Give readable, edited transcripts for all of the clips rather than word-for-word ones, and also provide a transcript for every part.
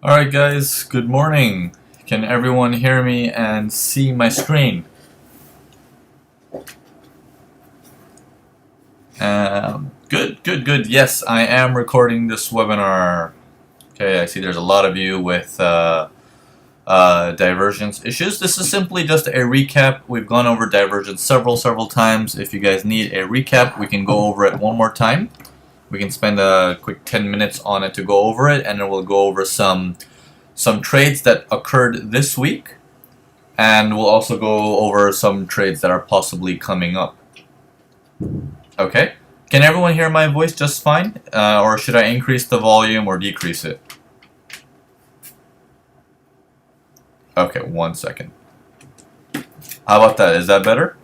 Alright guys, good morning. Can everyone hear me and see my screen? Good. Yes, I am recording this webinar. Okay, I see there's a lot of you with divergence issues. This is simply just a recap. We've gone over divergence several times. If you guys need a recap, we can go over it one more time. We can spend a quick 10 minutes on it to go over it, and then we'll go over some trades that occurred this week, and we'll also go over some trades that are possibly coming up. Okay, can everyone hear my voice just fine, or should I increase the volume or decrease it? Okay, 1 second. How about that? Is that better?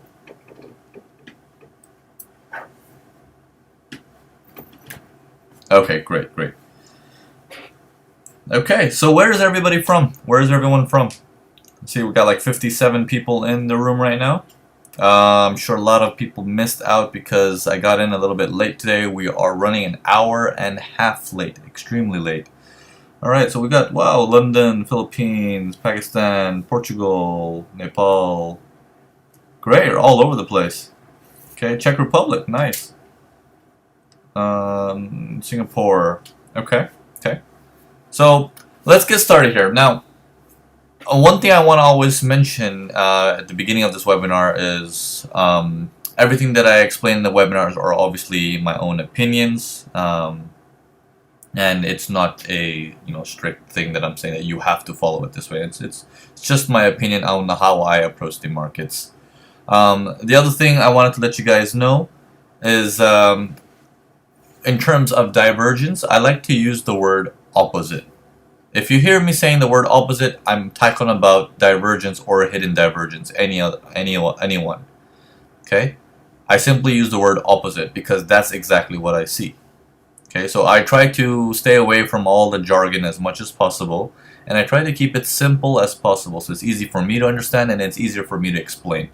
Okay, great. Okay, so where is everybody from? Where is everyone from? Let's see, we got like 57 people in the room right now. I'm sure a lot of people missed out because I got in a little bit late today. We are running an hour and a half late, extremely late. Alright, so we got, wow, London, Philippines, Pakistan, Portugal, Nepal. Great, all over the place. Okay, Czech Republic, nice. Singapore, okay. So, let's get started here. Now, one thing I want to always mention at the beginning of this webinar is everything that I explain in the webinars are obviously my own opinions, and it's not a strict thing that I'm saying that you have to follow it this way. It's just my opinion on how I approach the markets. The other thing I wanted to let you guys know is in terms of divergence, I like to use the word opposite. If you hear me saying the word opposite, I'm talking about divergence or hidden divergence, anyone. Okay? I simply use the word opposite because that's exactly what I see. Okay, so I try to stay away from all the jargon as much as possible, and I try to keep it simple as possible so it's easy for me to understand and it's easier for me to explain.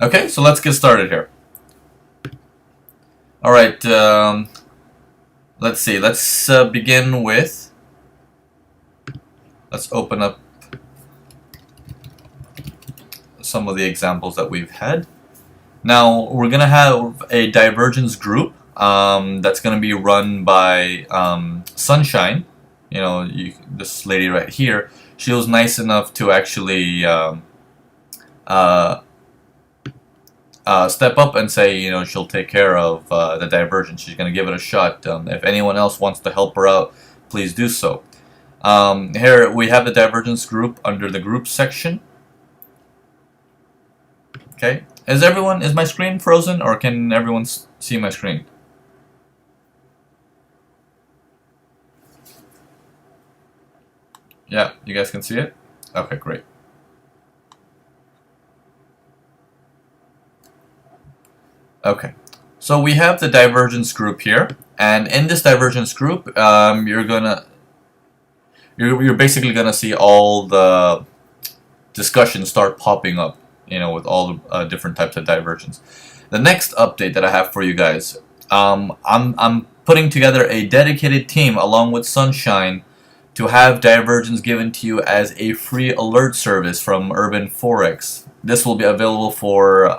Okay, so let's get started here. Alright, let's see, let's begin with, let's open up some of the examples that we've had. Now, we're going to have a divergence group that's going to be run by Sunshine. This lady right here, she was nice enough to actually step up and say, she'll take care of the divergence. She's going to give it a shot. If anyone else wants to help her out, please do so. Here we have the divergence group under the group section. Okay, is my screen frozen, or can everyone see my screen? Yeah, you guys can see it? Okay, great. Okay, so we have the divergence group here, and in this divergence group, you're basically gonna see all the discussions start popping up, with all the different types of divergence. The next update that I have for you guys, I'm putting together a dedicated team along with Sunshine to have divergence given to you as a free alert service from Urban Forex. This will be available for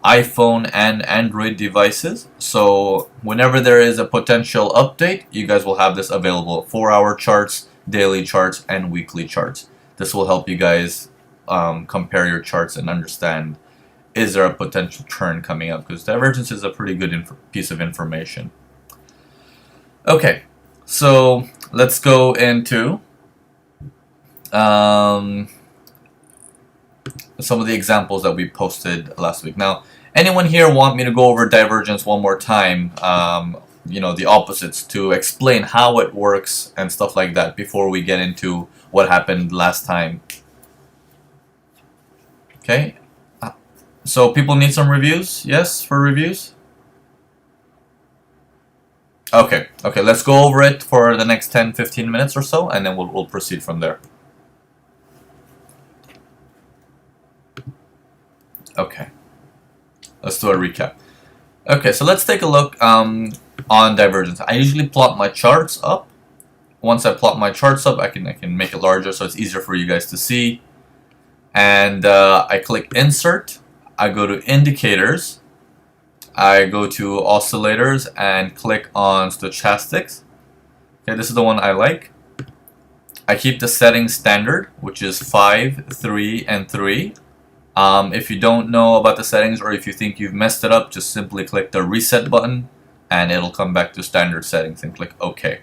iPhone and Android devices, so whenever there is a potential update, you guys will have this available. 4-hour charts, daily charts, and weekly charts. This will help you guys compare your charts and understand, is there a potential turn coming up, because divergence is a pretty good piece of information. Okay, so let's go into some of the examples that we posted last week. Now, anyone here want me to go over divergence one more time, the opposites, to explain how it works and stuff like that before we get into what happened last time? Okay, so people need some reviews? Yes, for reviews? Okay, let's go over it for the next 10-15 minutes or so, and then we'll proceed from there. Okay, let's do a recap. Okay, so let's take a look on divergence. I usually plot my charts up once I plot my charts up, I can make it larger so it's easier for you guys to see. And I click Insert. I go to Indicators. I go to Oscillators and click on Stochastics. Okay, this is the one I like. I keep the settings standard, which is 5, 3, and 3. If you don't know about the settings, or if you think you've messed it up, just simply click the reset button and it'll come back to standard settings and click OK.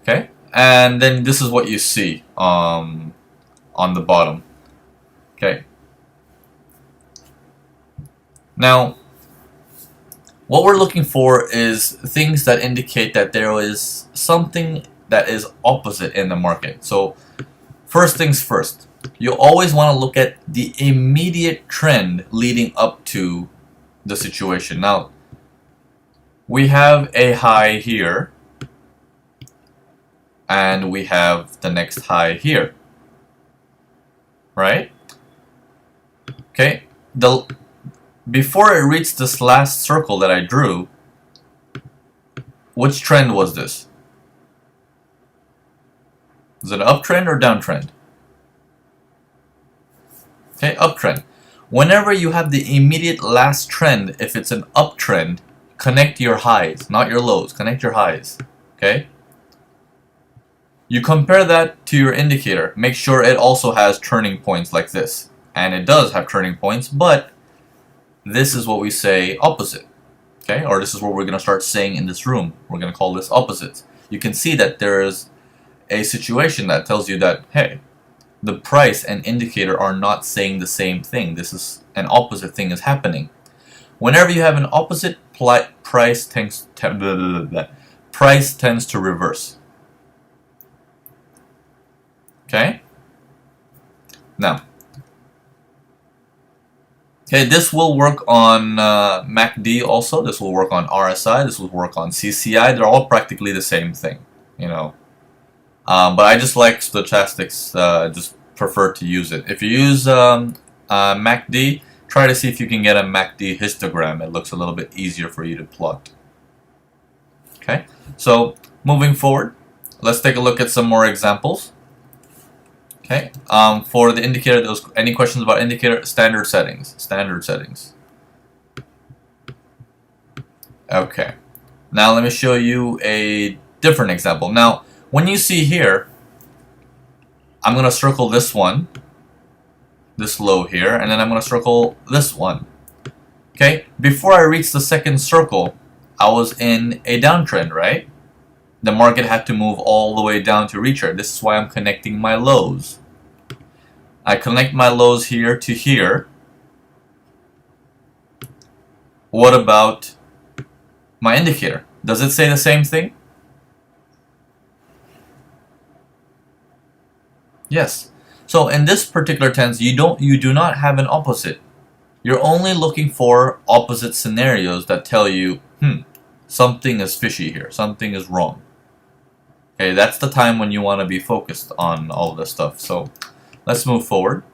Okay, and then this is what you see on the bottom. Okay. Now, what we're looking for is things that indicate that there is something that is opposite in the market. So, first things first, you always want to look at the immediate trend leading up to the situation. Now, we have a high here, and we have the next high here, right? Okay, before it reached this last circle that I drew, which trend was this? Is it an uptrend or downtrend? Okay, uptrend. Whenever you have the immediate last trend, if it's an uptrend, connect your highs, not your lows. Connect your highs. Okay? You compare that to your indicator. Make sure it also has turning points like this. And it does have turning points, but this is what we say opposite. Okay? Or this is what we're going to start saying in this room. We're going to call this opposites. You can see that there is a situation that tells you that, hey, the price and indicator are not saying the same thing. This is an opposite thing is happening. Whenever you have an opposite, price tends to reverse. Okay? Now, okay, this will work on MACD also. This will work on RSI. This will work on CCI. They're all practically the same thing, you know. But I just like stochastics, just prefer to use it. If you use MACD, try to see if you can get a MACD histogram. It looks a little bit easier for you to plot. Okay, so moving forward, let's take a look at some more examples. Okay, for the indicator, any questions about indicator? Standard settings. Standard settings. Okay, now let me show you a different example. Now, when you see here, I'm going to circle this one, this low here, and then I'm going to circle this one. Okay, before I reached the second circle, I was in a downtrend, right? The market had to move all the way down to reach it. This is why I'm connecting my lows. I connect my lows here to here. What about my indicator? Does it say the same thing? Yes. So in this particular tense, you do not have an opposite. You're only looking for opposite scenarios that tell you, something is fishy here, something is wrong. Okay, that's the time when you want to be focused on all this stuff. So let's move forward.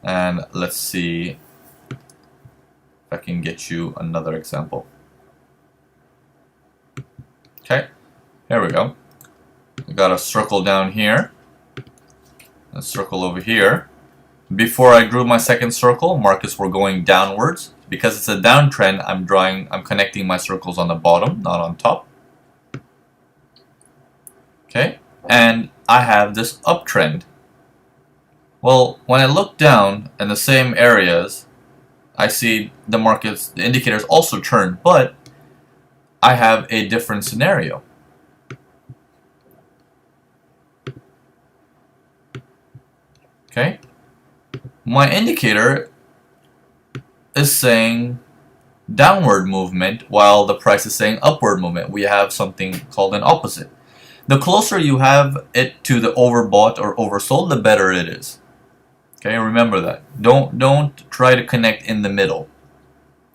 And let's see if I can get you another example. Okay, here we go. We got a circle down here, a circle over here. Before I drew my second circle, markets were going downwards. Because it's a downtrend, I'm connecting my circles on the bottom, not on top. Okay, and I have this uptrend. Well, when I look down in the same areas, I see the indicators also turn, but I have a different scenario. Okay, my indicator is saying downward movement while the price is saying upward movement. We have something called an opposite. The closer you have it to the overbought or oversold, the better it is. Okay, remember that. Don't try to connect in the middle.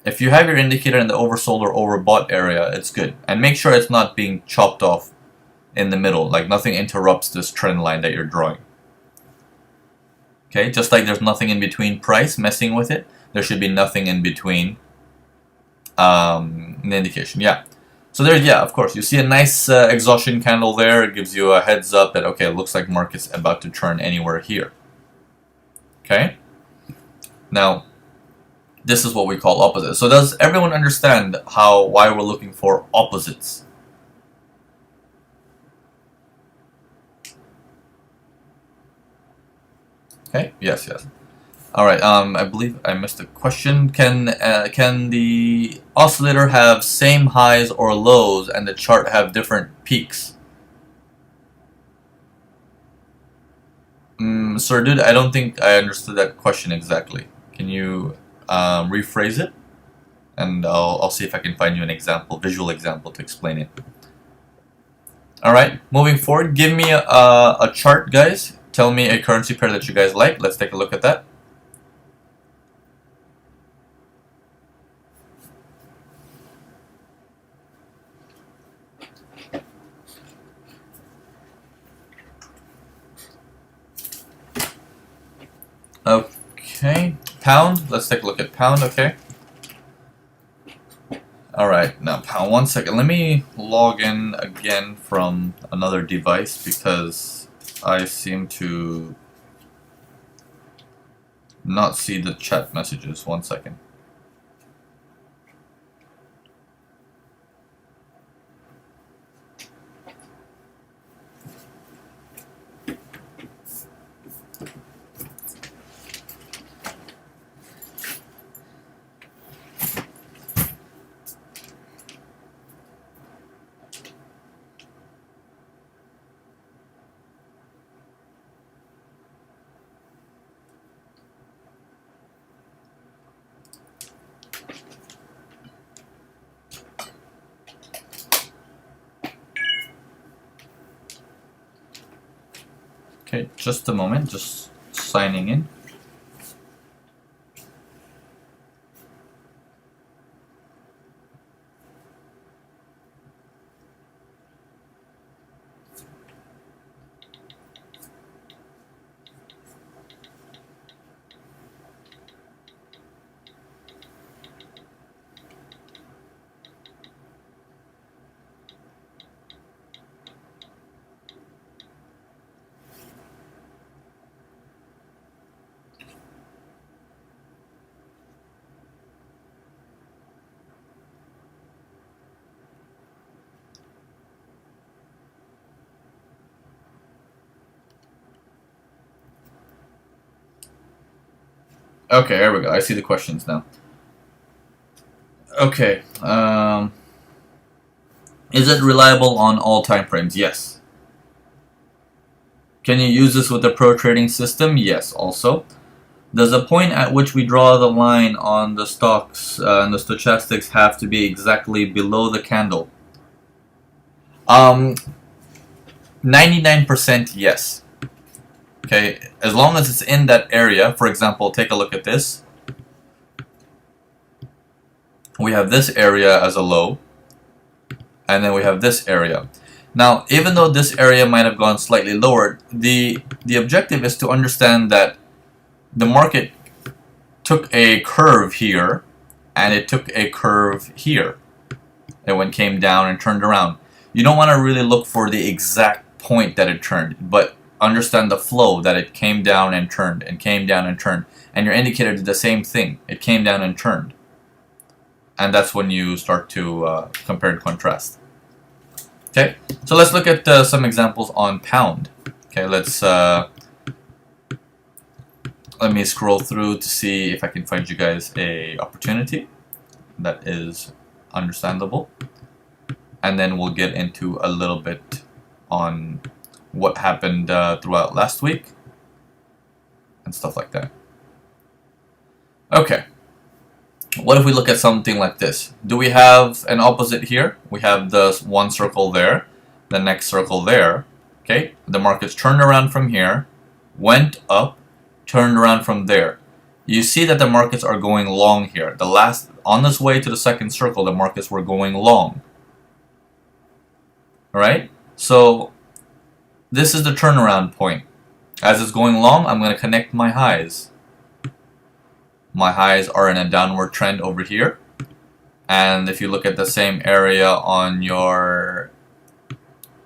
If you have your indicator in the oversold or overbought area, it's good. And make sure it's not being chopped off in the middle, like nothing interrupts this trend line that you're drawing. Okay, just like there's nothing in between price messing with it, there should be nothing in between an indication. Yeah. So there, yeah, of course, you see a nice exhaustion candle there. It gives you a heads up that, okay, it looks like market's about to turn anywhere here. Okay? Now, this is what we call opposites. So does everyone understand why we're looking for opposites? Okay, yes. All right, I believe I missed a question. Can the oscillator have same highs or lows and the chart have different peaks? Sir, dude, I don't think I understood that question exactly. Can you rephrase it? And I'll see if I can find you an example, visual example to explain it. All right, moving forward, give me a chart, guys. Tell me a currency pair that you guys like. Let's take a look at that. Okay, pound. Let's take a look at pound, okay? Alright, now pound, 1 second. Let me log in again from another device because I seem to not see the chat messages. 1 second. Okay, just a moment, just signing in. Okay, there we go. I see the questions now. Okay, is it reliable on all time frames? Yes. Can you use this with the pro trading system? Yes, also. Does the point at which we draw the line on the stocks and the stochastics have to be exactly below the candle? 99% yes. Okay, as long as it's in that area. For example, take a look at this. We have this area as a low, and then we have this area. Now, even though this area might have gone slightly lower, the objective is to understand that the market took a curve here, and it took a curve here. It came down and turned around. You don't want to really look for the exact point that it turned, but understand the flow that it came down and turned, and came down and turned. And your indicator did the same thing. It came down and turned. And that's when you start to compare and contrast. Okay, so let's look at some examples on pound. Okay, let me scroll through to see if I can find you guys a opportunity that is understandable, and then we'll get into a little bit on what happened throughout last week and stuff like that. Okay, what if we look at something like this? Do we have an opposite here? We have the one circle there, the next circle there. Okay, the markets turned around from here, went up, turned around from there. You see that the markets are going long here. On this way to the second circle, the markets were going long. Alright, so this is the turnaround point. As it's going long, I'm going to connect my highs. My highs are in a downward trend over here. And if you look at the same area on your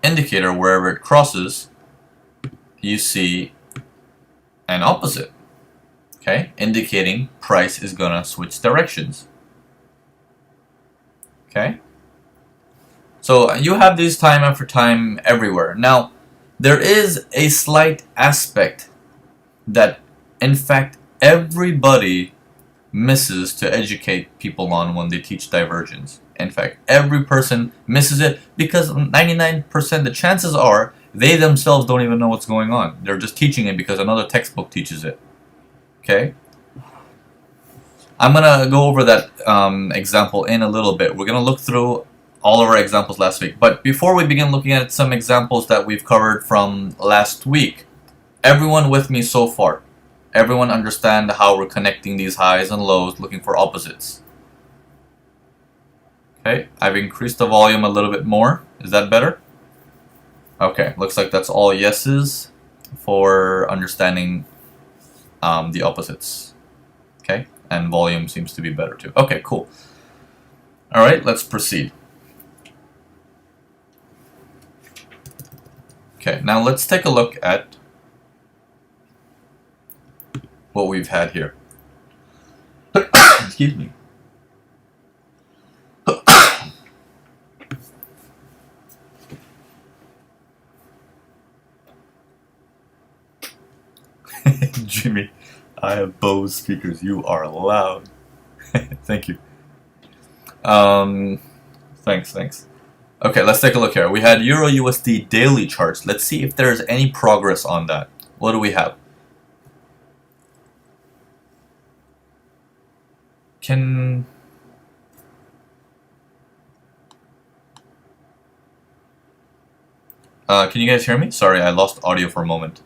indicator, wherever it crosses, you see an opposite, okay, indicating price is gonna switch directions. Okay, so you have these time after time everywhere. Now, there is a slight aspect that, in fact, everybody misses to educate people on when they teach divergence. In fact, every person misses it because 99% the chances are they themselves don't even know what's going on. They're just teaching it because another textbook teaches it. Okay? I'm going to go over that example in a little bit. We're going to look through all of our examples last week. But before we begin looking at some examples that we've covered from last week, everyone with me so far? Everyone understand how we're connecting these highs and lows, looking for opposites? Okay, I've increased the volume a little bit more. Is that better? Okay, looks like that's all yeses for understanding the opposites. Okay, and volume seems to be better too. Okay, cool. All right, let's proceed. Okay, now let's take a look at what we've had here. Excuse me. Jimmy, I have Bose speakers. You are loud. Thank you. Thanks. Okay, let's take a look here. We had Euro USD daily charts. Let's see if there's any progress on that. What do we have? Can you guys hear me? Sorry, I lost audio for a moment.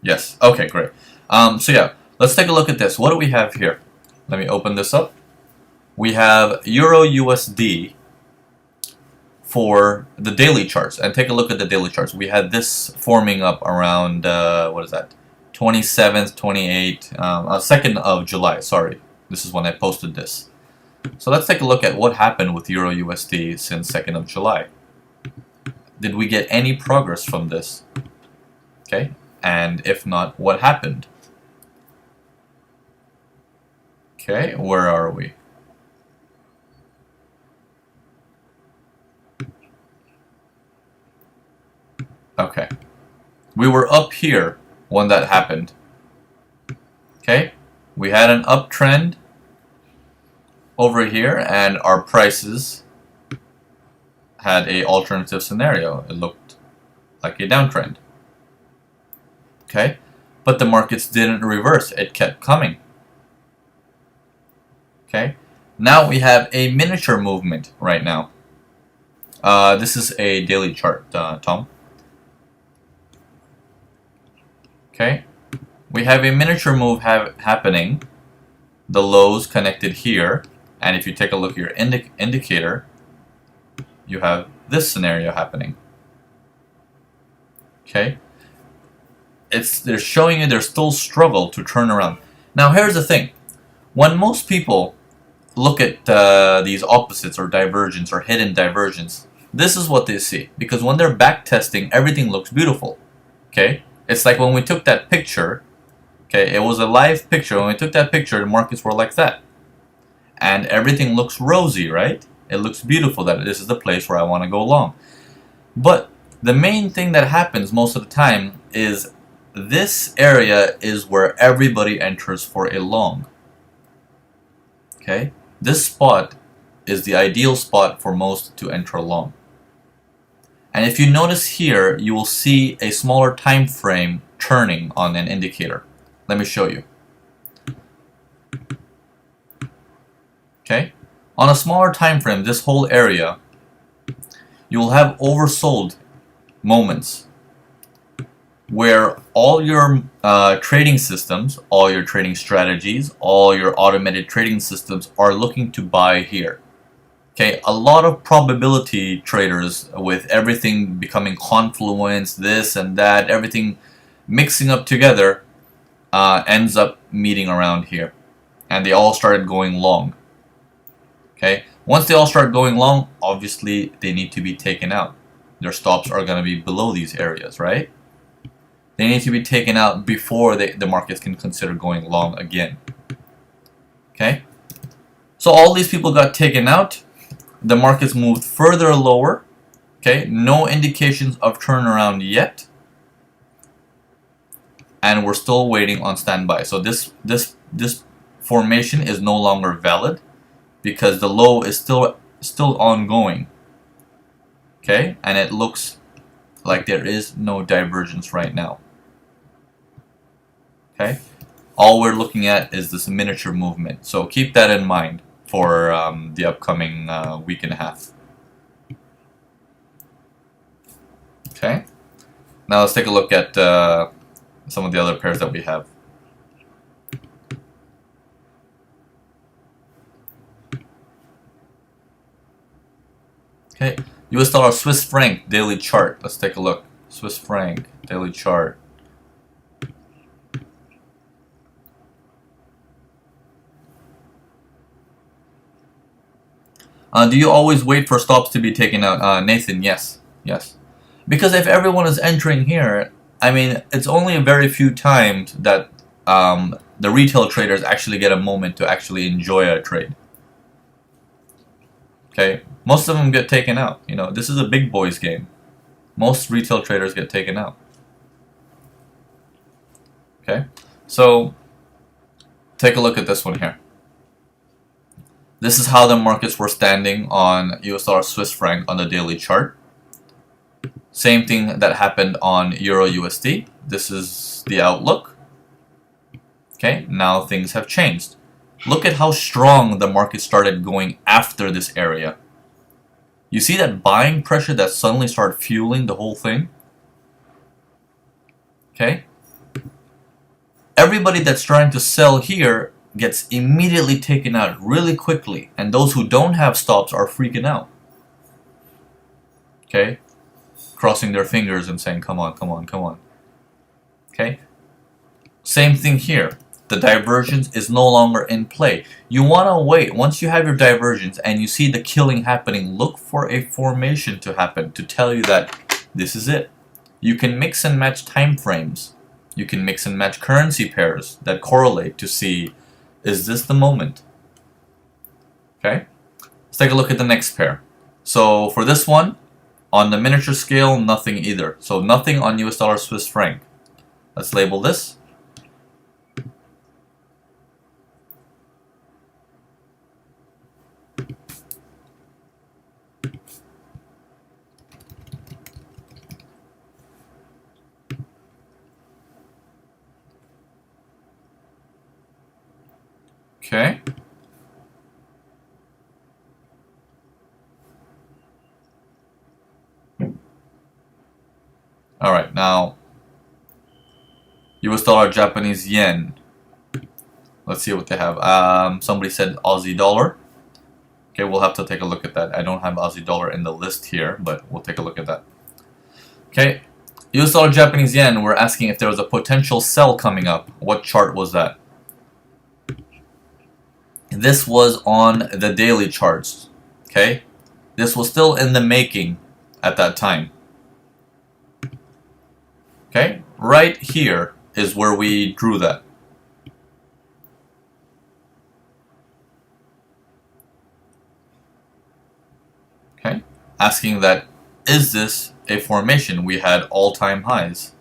Yes. Okay, great. So yeah, let's take a look at this. What do we have here? Let me open this up. We have Euro USD for the daily charts, and take a look at the daily charts. We had this forming up around what is that? 27th, 28th, 2nd of July. Sorry, this is when I posted this. So let's take a look at what happened with Euro USD since 2nd of July. Did we get any progress from this? Okay, and if not, what happened? Okay, where are we? Okay, we were up here when that happened. Okay, we had an uptrend over here, and our prices had a alternative scenario. It looked like a downtrend. Okay, but the markets didn't reverse. It kept coming. Okay, now we have a miniature movement right now. This is a daily chart, Tom. Okay, we have a miniature move happening. The lows connected here, and if you take a look at your indicator, you have this scenario happening. Okay, they're showing you there's still struggle to turn around. Now here's the thing: when most people look at these opposites or divergence or hidden divergence, this is what they see, because when they're back testing, everything looks beautiful. Okay. It's like when we took that picture, okay, it was a live picture. When we took that picture, the markets were like that. And everything looks rosy, right? It looks beautiful that this is the place where I want to go long. But the main thing that happens most of the time is this area is where everybody enters for a long. Okay? This spot is the ideal spot for most to enter long. And if you notice here, you will see a smaller time frame turning on an indicator. Let me show you. Okay? On a smaller time frame, this whole area, you will have oversold moments where all your trading systems, all your trading strategies, all your automated trading systems are looking to buy here. Okay, a lot of probability traders, with everything becoming confluence, this and that, everything mixing up together, ends up meeting around here. and they all started going long. Okay, once they all start going long, obviously they need to be taken out. Their stops are going to be below these areas, right? They need to be taken out before the markets can consider going long again. Okay, so all these people got taken out. The markets moved further lower. Okay, no indications of turnaround yet, and we're still waiting on standby. So this formation is no longer valid because the low is still ongoing. Okay, and it looks like there is no divergence right now. Okay, all we're looking at is this miniature movement. So keep that in mind for the upcoming week and a half. Okay, now let's take a look at some of the other pairs that we have. Okay, US dollar Swiss franc daily chart. Let's take a look. Swiss franc daily chart. Do you always wait for stops to be taken out? Nathan, yes. Yes. Because if everyone is entering here, I mean, it's only a very few times that the retail traders actually get a moment to actually enjoy a trade. Okay? Most of them get taken out. You know, this is a big boys game. Most retail traders get taken out. Okay? So, take a look at this one here. This is how the markets were standing on US dollar Swiss franc on the daily chart. Same thing that happened on Euro USD. This is the outlook. Okay, now things have changed. Look at how strong the market started going after this area. You see that buying pressure that suddenly started fueling the whole thing? Okay? Everybody that's trying to sell here gets immediately taken out really quickly, and those who don't have stops are freaking out. Okay? Crossing their fingers and saying, come on, come on, come on. Okay? Same thing here. The divergence is no longer in play. You want to wait. Once you have your divergence and you see the killing happening, look for a formation to happen to tell you that this is it. You can mix and match time frames. You can mix and match currency pairs that correlate to see, is this the moment? Okay? Let's take a look at the next pair. So for this one, on the miniature scale, nothing either. So nothing on US dollar Swiss franc. Let's label this. Okay. Alright, now US dollar Japanese yen. Let's see what they have. Somebody said Aussie dollar. Okay, we'll have to take a look at that. I don't have Aussie dollar in the list here, but we'll take a look at that. Okay, US dollar Japanese yen, we're asking if there was a potential sell coming up. What chart was that? This was on the daily charts. Okay, this was still in the making at that time. Okay, right here is where we drew that. Okay, asking that, is this a formation? We had all-time highs.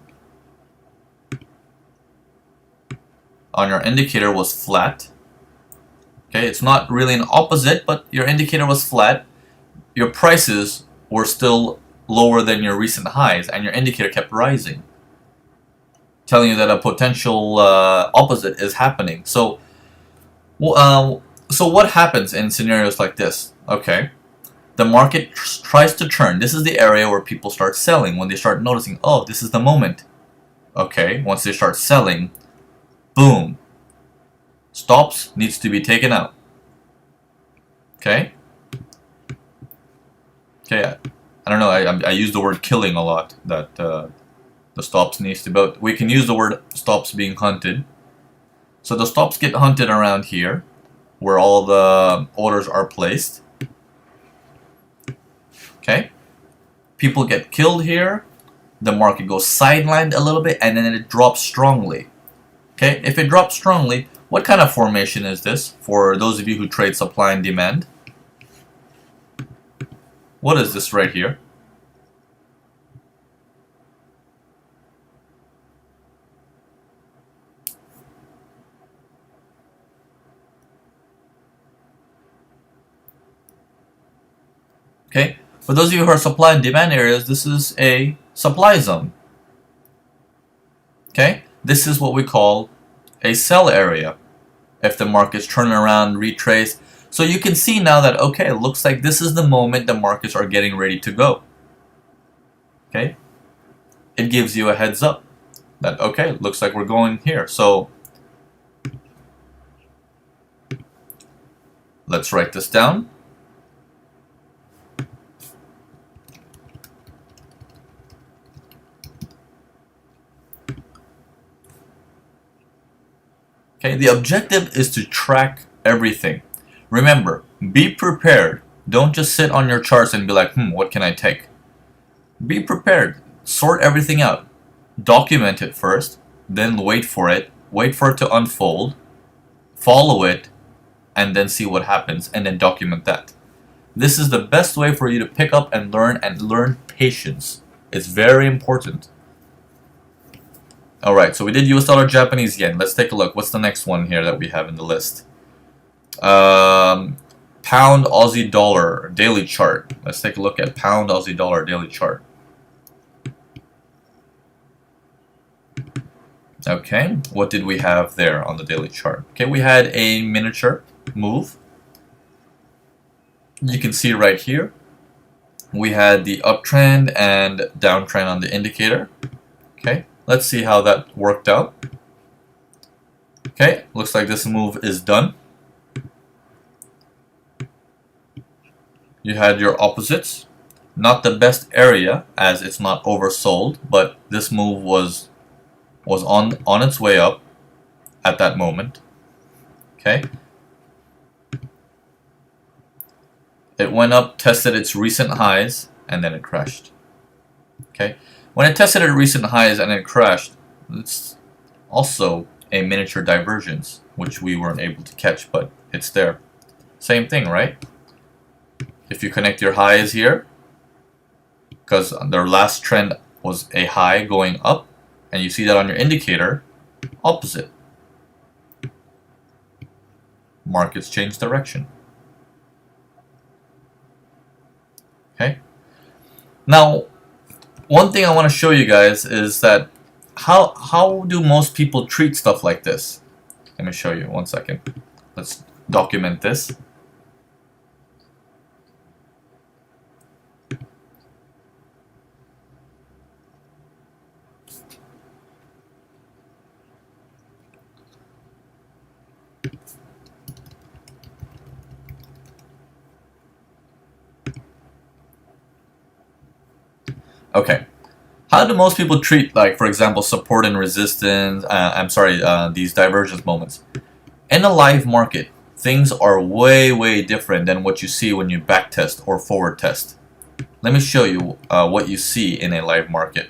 On your indicator was flat. Okay, it's not really an opposite, but your indicator was flat. Your prices were still lower than your recent highs, and your indicator kept rising, telling you that a potential opposite is happening. So what happens in scenarios like this? Okay, the market tries to turn. This is the area where people start selling, when they start noticing, oh, this is the moment. Okay, once they start selling, boom, stops needs to be taken out. Okay? Okay, I don't know, I use the word killing a lot, that the stops needs to, but we can use the word stops being hunted. So the stops get hunted around here, where all the orders are placed. Okay? People get killed here. The market goes sidelined a little bit, and then it drops strongly. Okay? If it drops strongly, what kind of formation is this? For those of you who trade supply and demand. What is this right here? Okay? For those of you who are supply and demand areas, this is a supply zone. Okay? This is what we call a sell area. If the markets turn around, retrace. So you can see now that, okay, it looks like this is the moment the markets are getting ready to go. Okay? It gives you a heads up that, okay, it looks like we're going here. So let's write this down. Okay, the objective is to track everything. Remember, be prepared. Don't just sit on your charts and be like, what can I take? Be prepared. Sort everything out. Document it first, then wait for it to unfold, follow it, and then see what happens, and then document that. This is the best way for you to pick up and learn patience. It's very important. Alright, so we did US dollar, Japanese yen. Let's take a look. What's the next one here that we have in the list? Pound Aussie dollar daily chart. Let's take a look at pound Aussie dollar daily chart. Okay, what did we have there on the daily chart? Okay, we had a miniature move. You can see right here, we had the uptrend and downtrend on the indicator. Okay, let's see how that worked out. Okay, looks like this move is done. You had your opposites. Not the best area as it's not oversold, but this move was on its way up at that moment. Okay. It went up, tested its recent highs, and then it crashed. Okay. When it tested its recent highs and it crashed, it's also a miniature divergence, which we weren't able to catch, but it's there. Same thing, right? If you connect your highs here, because their last trend was a high going up, and you see that on your indicator, opposite. Markets change direction. Okay. Now, one thing I want to show you guys is that how do most people treat stuff like this? Let me show you. 1 second. Let's document this. Okay, how do most people treat, like, for example, support and resistance, these divergence moments? In a live market, things are way, way different than what you see when you backtest or forward test. Let me show you what you see in a live market.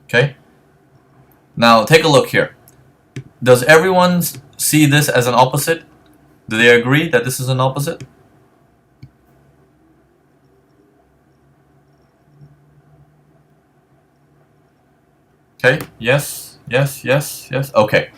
Okay, now take a look here. Does everyone see this as an opposite? Do they agree that this is an opposite? Okay, yes, yes, yes, yes. Okay.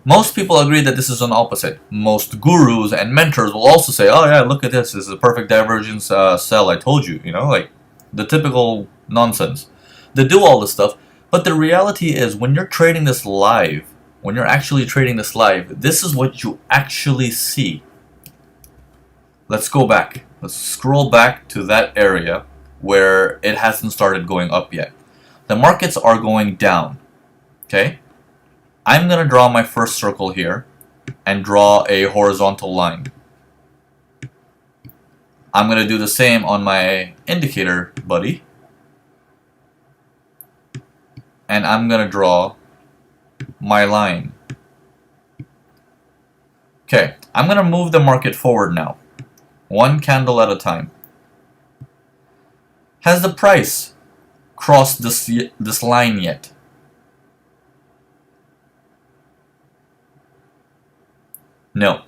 Most people agree that this is an opposite. Most gurus and mentors will also say, oh yeah, look at this. This is a perfect divergence sell. I told you, like the typical nonsense. They do all this stuff. But the reality is when you're trading this live, when you're actually trading this live, this is what you actually see. Let's go back. Let's scroll back to that area where it hasn't started going up yet. The markets are going down. Okay? I'm going to draw my first circle here and draw a horizontal line. I'm going to do the same on my indicator, buddy. and I'm gonna draw my line. Okay, I'm gonna move the market forward now, one candle at a time. Has the price crossed this line yet? No.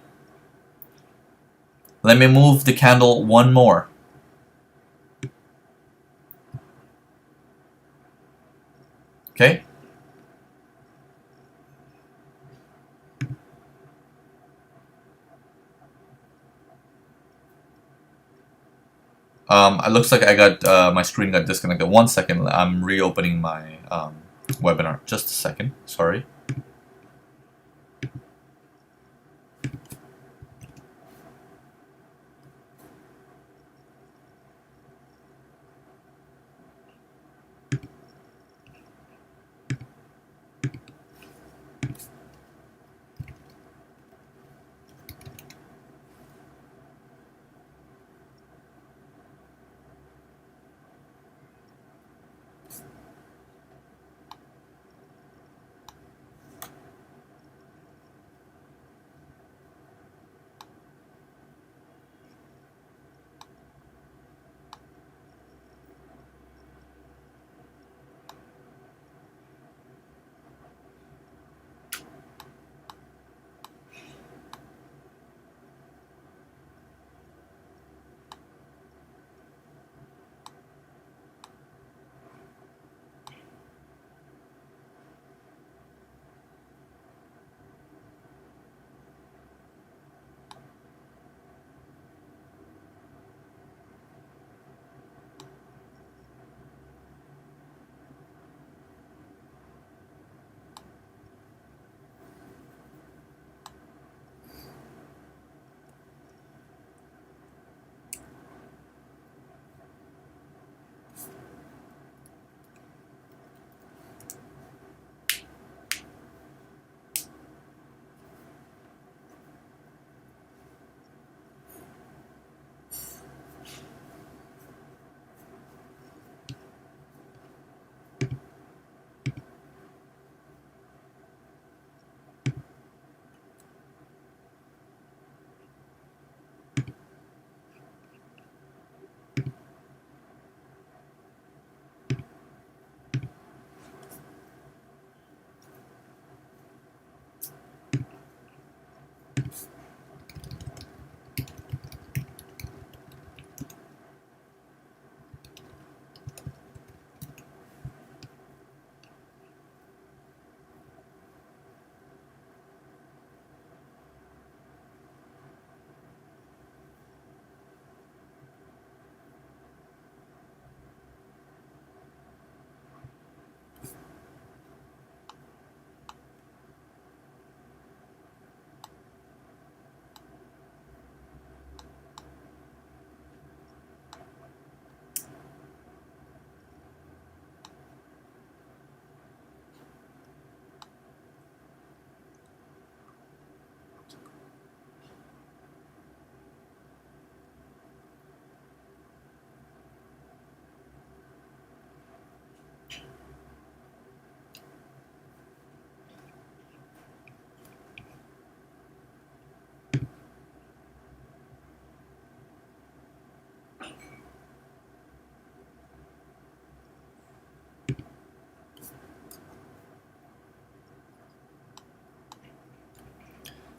Let me move the candle one more. Okay? It looks like I got my screen got disconnected. 1 second, I'm reopening my webinar. Just a second, sorry.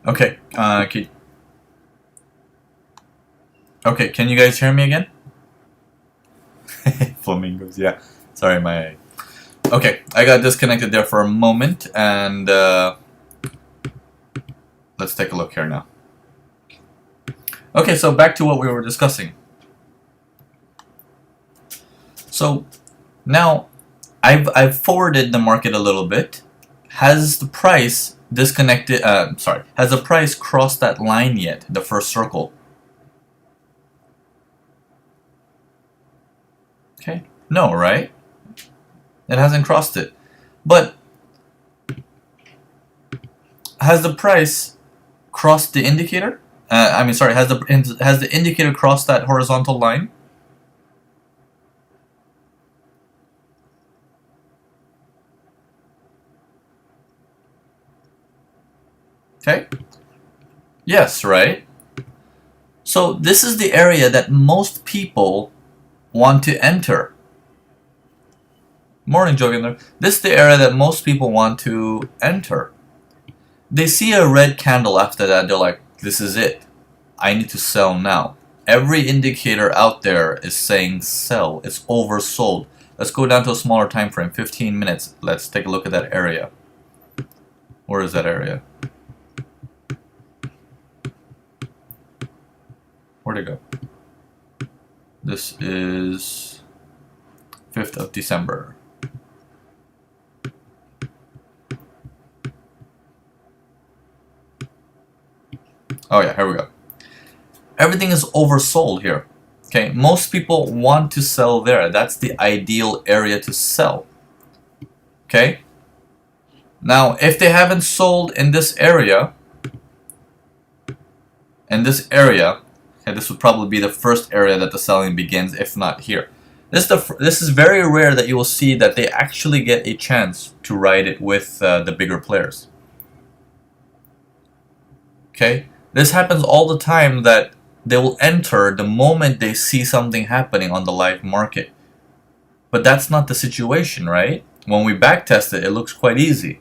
Okay, okay, can you guys hear me again? Flamingos, yeah. Sorry, my... Okay, I got disconnected there for a moment, and let's take a look here now. Okay, so back to what we were discussing. So now I've forwarded the market a little bit. Has the price disconnected? Sorry, has the price crossed that line yet? The first circle. Okay, no, right? It hasn't crossed it. But has the price crossed the indicator? I mean, sorry, has the indicator crossed that horizontal line? Okay? Yes, right? So this is the area that most people want to enter. Morning, Joginder. This is the area that most people want to enter. They see a red candle after that, they're like, this is it. I need to sell now. Every indicator out there is saying sell. It's oversold. Let's go down to a smaller time frame, 15 minutes. Let's take a look at that area. Where is that area? Where'd it go? This is 5th of December. Oh yeah, here we go. Everything is oversold here. Okay, most people want to sell there. That's the ideal area to sell. Okay? Now, if they haven't sold in this area, okay, this would probably be the first area that the selling begins, if not here. This is very rare that you will see that they actually get a chance to ride it with the bigger players. Okay? This happens all the time, that they will enter the moment they see something happening on the live market. But that's not the situation, right? When we backtest it, it looks quite easy.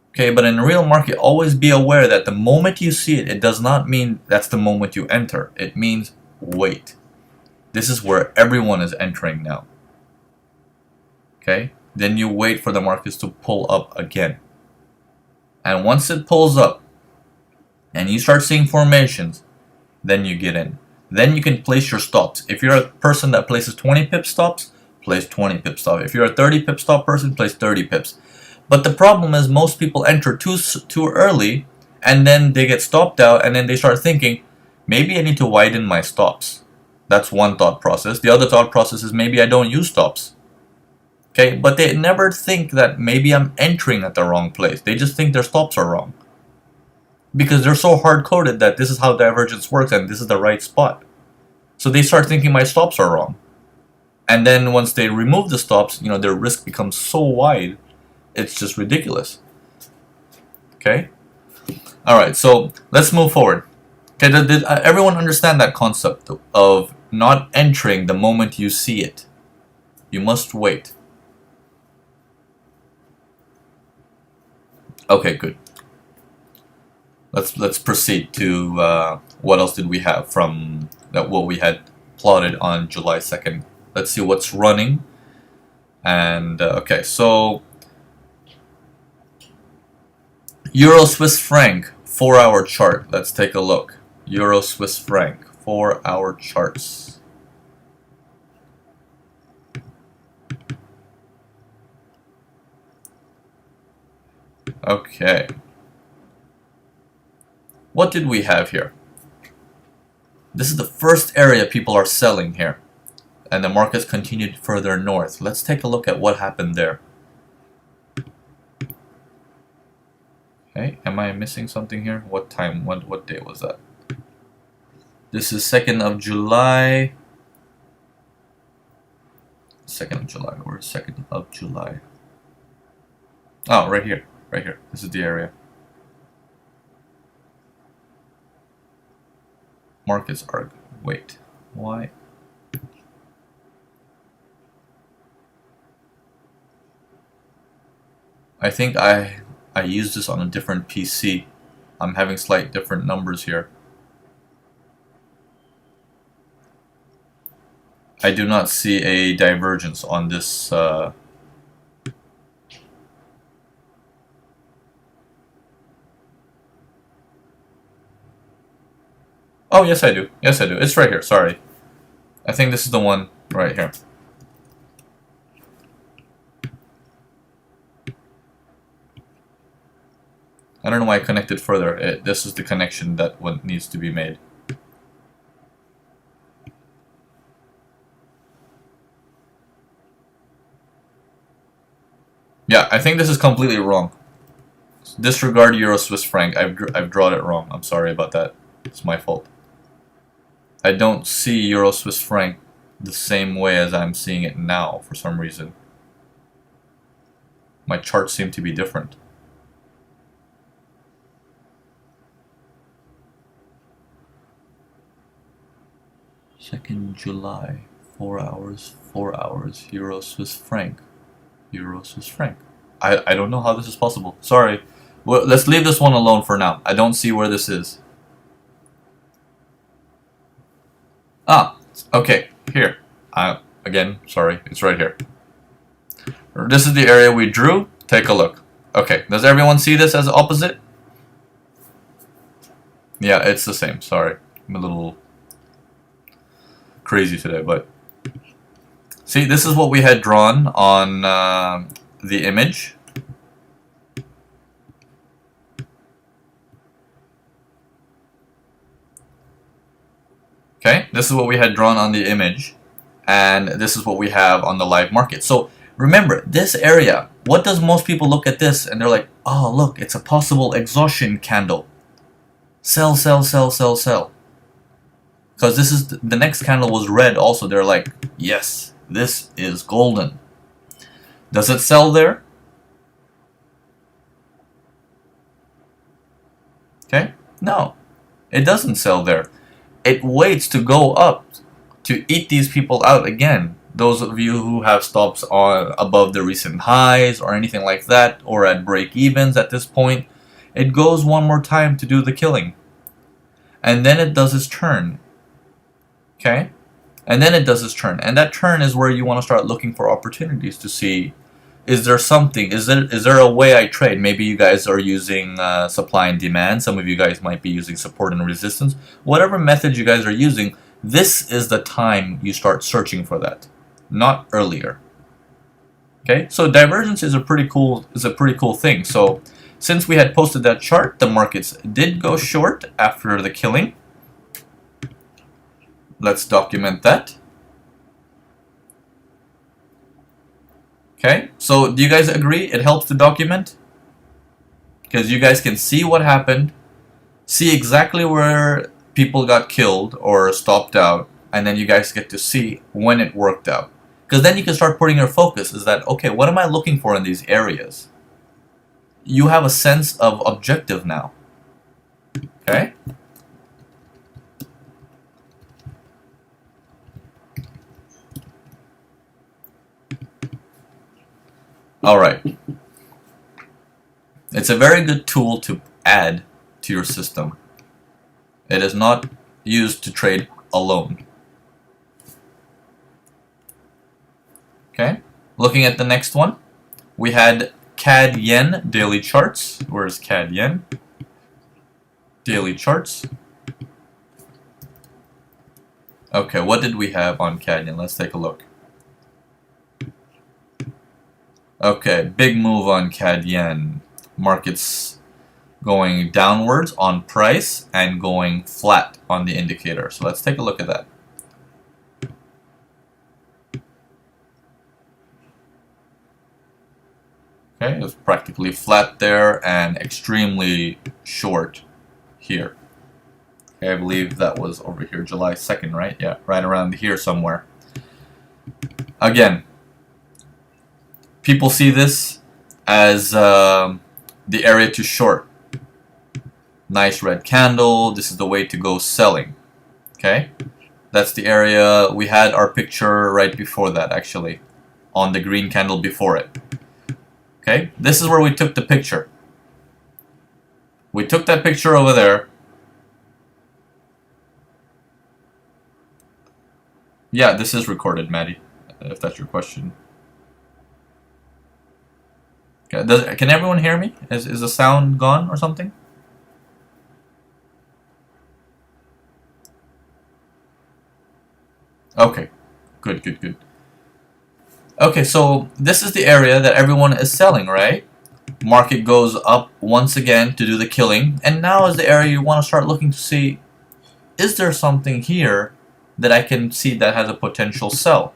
Okay, but in the real market, always be aware that the moment you see it, it does not mean that's the moment you enter. It means wait. This is where everyone is entering now. Okay? Then you wait for the markets to pull up again. And once it pulls up, and you start seeing formations, then you get in. Then you can place your stops. If you're a person that places 20 pip stops, place 20 pip stop. If you're a 30 pip stop person, place 30 pips. But the problem is most people enter too early, and then they get stopped out, and then they start thinking, maybe I need to widen my stops. That's one thought process. The other thought process is maybe I don't use stops. Okay, but they never think that maybe I'm entering at the wrong place. They just think their stops are wrong. Because they're so hard-coded that this is how divergence works and this is the right spot. So they start thinking my stops are wrong. And then once they remove the stops, their risk becomes so wide, it's just ridiculous. Okay? Alright, so let's move forward. Okay, did everyone understand that concept of not entering the moment you see it? You must wait. Okay, good. Let's proceed to what else did we have from what we had plotted on July 2nd. Let's see what's running. And okay, so Euro Swiss franc 4-hour chart. Let's take a look. Euro Swiss franc 4-hour charts. Okay. What did we have here? This is the first area people are selling here. And the markets continued further north. Let's take a look at what happened there. Okay, am I missing something here? What time? What day was that? This is 2nd of July. 2nd of July. Where's 2nd of July? Oh, right here. Right here. This is the area. Markets are... Wait. Why? I think I used this on a different PC. I'm having slight different numbers here. I do not see a divergence on this Oh, yes I do. Yes I do. It's right here. Sorry. I think this is the one right here. I don't know why I connected further. This is the connection that one needs to be made. Yeah, I think this is completely wrong. Disregard Euro Swiss franc. I've drawn it wrong. I'm sorry about that. It's my fault. I don't see Euro Swiss franc the same way as I'm seeing it now for some reason. My charts seem to be different. 2nd July, 4 hours, 4 hours, Euro Swiss franc, Euro Swiss franc. I don't know how this is possible. Sorry. Well, let's leave this one alone for now. I don't see where this is. Ah, okay, here. Again, sorry, it's right here. This is the area we drew. Take a look. Okay, does everyone see this as opposite? Yeah, it's the same. Sorry, I'm a little crazy today, but see, this is what we had drawn on the image. Okay, this is what we had drawn on the image, and this is what we have on the live market. So remember, this area, what does most people look at this and they're like, oh, look, it's a possible exhaustion candle. Sell, sell, sell, sell, sell. Because this is the next candle was red also. They're like, yes, this is golden. Does it sell there? Okay, no, it doesn't sell there. It waits to go up to eat these people out again. Those of you who have stops on above the recent highs or anything like that, or at break evens at this point, it goes one more time to do the killing. And then it does its turn. Okay? And then it does its turn. And that turn is where you want to start looking for opportunities to see, is there something, is there a way I trade? Maybe you guys are using supply and demand. Some of you guys might be using support and resistance. Whatever method you guys are using, this is the time you start searching for that, not earlier. Okay, so divergence is a pretty cool thing. So since we had posted that chart, the markets did go short after the killing. Let's document that. Okay, so do you guys agree it helps to document? Because you guys can see what happened, see exactly where people got killed or stopped out, and then you guys get to see when it worked out. Because then you can start putting your focus, is that, okay, what am I looking for in these areas? You have a sense of objective now. Okay? Alright. It's a very good tool to add to your system. It is not used to trade alone. Okay, looking at the next one, we had CAD Yen daily charts. Where's CAD Yen? Daily charts. Okay, what did we have on CAD Yen? Let's take a look. Okay, big move on CAD Yen. Markets going downwards on price and going flat on the indicator. So let's take a look at that. Okay, it's practically flat there and extremely short here. Okay, I believe that was over here, July 2nd, right? Yeah, right around here somewhere. Again, people see this as the area to short. Nice red candle. This is the way to go selling. Okay, that's the area. We had our picture right before that, actually, on the green candle before it. Okay, this is where we took the picture. We took that picture over there. Yeah, this is recorded, Maddie, if that's your question. Okay, can everyone hear me? Is the sound gone or something? Okay, good, good, good. Okay, so this is the area that everyone is selling, right? Market goes up once again to do the killing, and now is the area you want to start looking to see, is there something here that I can see that has a potential sell?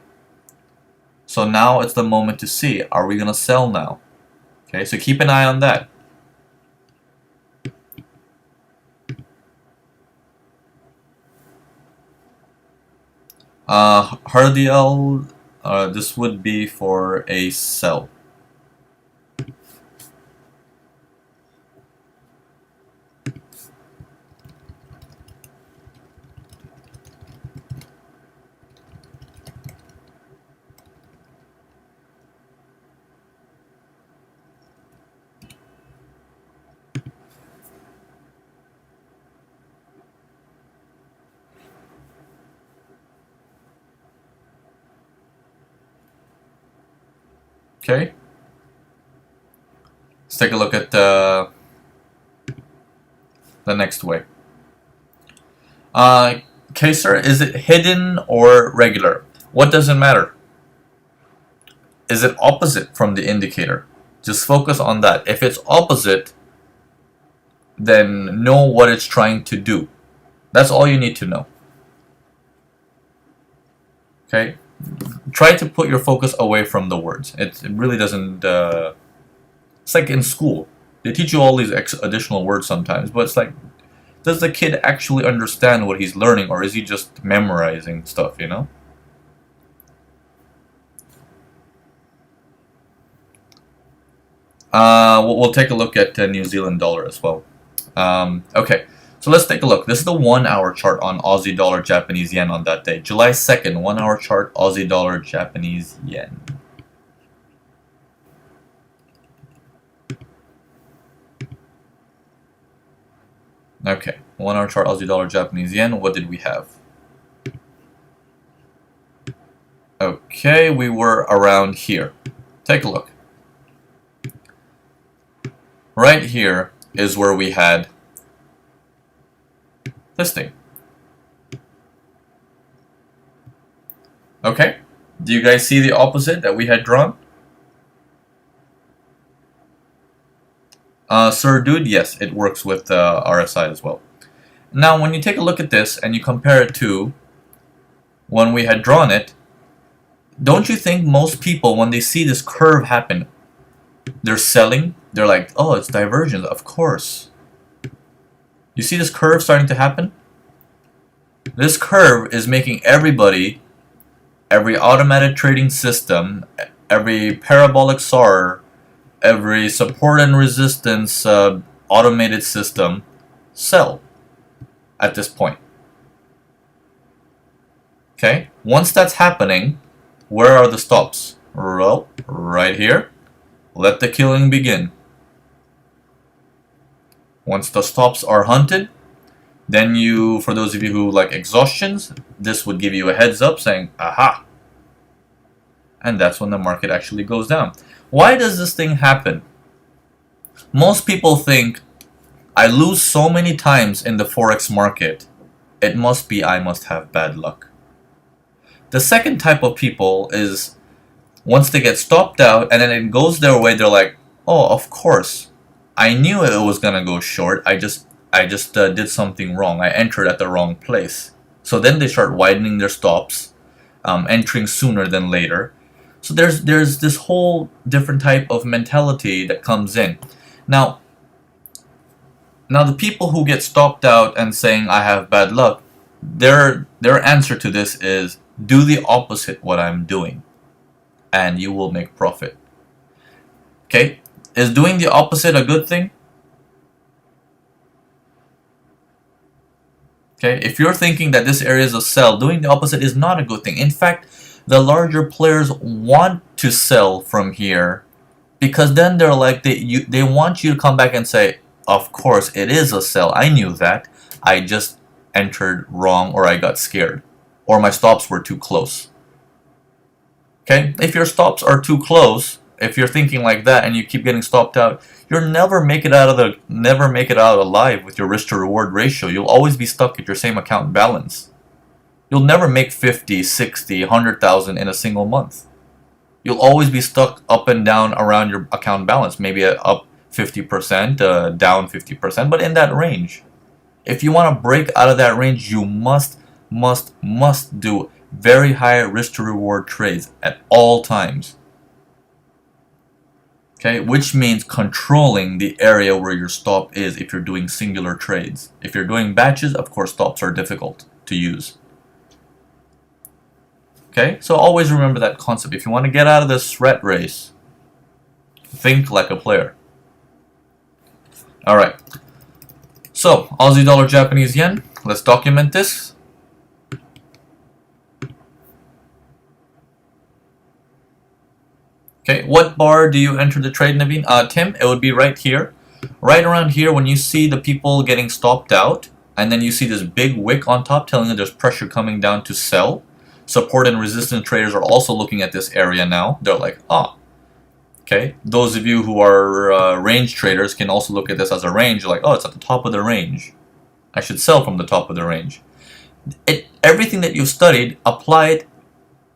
So now it's the moment to see, are we going to sell now? Okay, so keep an eye on that. Hardiel, this would be for a sell. Okay. Let's take a look at the next way. Okay, sir, is it hidden or regular? What does it matter? Is it opposite from the indicator? Just focus on that. If it's opposite, then know what it's trying to do. That's all you need to know. Okay? Try to put your focus away from the words. It really doesn't... it's like in school. They teach you all these additional words sometimes, but it's like, does the kid actually understand what he's learning, or is he just memorizing stuff, you know? We'll take a look at New Zealand dollar as well. Okay, so let's take a look. This is the 1 hour chart on Aussie dollar Japanese yen on that day. July 2nd, 1 hour chart, Aussie dollar Japanese yen. Okay, 1 hour chart, Aussie dollar Japanese yen. What did we have? Okay, we were around here. Take a look. Right here is where we had this thing. Okay, do you guys see the opposite that we had drawn? Sir Dude, yes, it works with RSI as well. Now, when you take a look at this and you compare it to when we had drawn it, don't you think most people, when they see this curve happen, they're selling? They're like, oh, it's divergence, of course. You see this curve starting to happen? This curve is making everybody, every automatic trading system, every parabolic SAR, every support and resistance automated system sell at this point. Okay, once that's happening, where are the stops? Well, right here. Let the killing begin. Once the stops are hunted, then you, for those of you who like exhaustions, this would give you a heads up saying, aha. And that's when the market actually goes down. Why does this thing happen? Most people think, I lose so many times in the Forex market, it must be I must have bad luck. The second type of people is, once they get stopped out and then it goes their way, they're like, oh, of course. I knew it was going to go short. I just did something wrong. I entered at the wrong place. So then they start widening their stops, entering sooner than later. So there's this whole different type of mentality that comes in. Now the people who get stopped out and saying I have bad luck, their answer to this is do the opposite what I'm doing, and you will make profit. Okay? Is doing the opposite a good thing? Okay, if you're thinking that this area is a sell, doing the opposite is not a good thing. In fact, the larger players want to sell from here because then they're like, they want you to come back and say, of course, it is a sell. I knew that. I just entered wrong, or I got scared, or my stops were too close. Okay, if your stops are too close, if you're thinking like that and you keep getting stopped out, you'll never make it out alive with your risk to reward ratio. You'll always be stuck at your same account balance. You'll never make 50, 60, 100,000 in a single month. You'll always be stuck up and down around your account balance, maybe up 50%, down 50%, but in that range. If you want to break out of that range, you must do very high risk to reward trades at all times. Okay, which means controlling the area where your stop is if you're doing singular trades. If you're doing batches, of course, stops are difficult to use. Okay, so always remember that concept. If you want to get out of this rat race, think like a player. Alright, so Aussie dollar, Japanese yen. Let's document this. Okay, what bar do you enter the trade, Naveen? Tim, it would be right here. Right around here when you see the people getting stopped out, and then you see this big wick on top telling you there's pressure coming down to sell. Support and resistance traders are also looking at this area now. They're like, Okay, those of you who are range traders can also look at this as a range. Like, oh, it's at the top of the range. I should sell from the top of the range. Everything that you've studied, apply it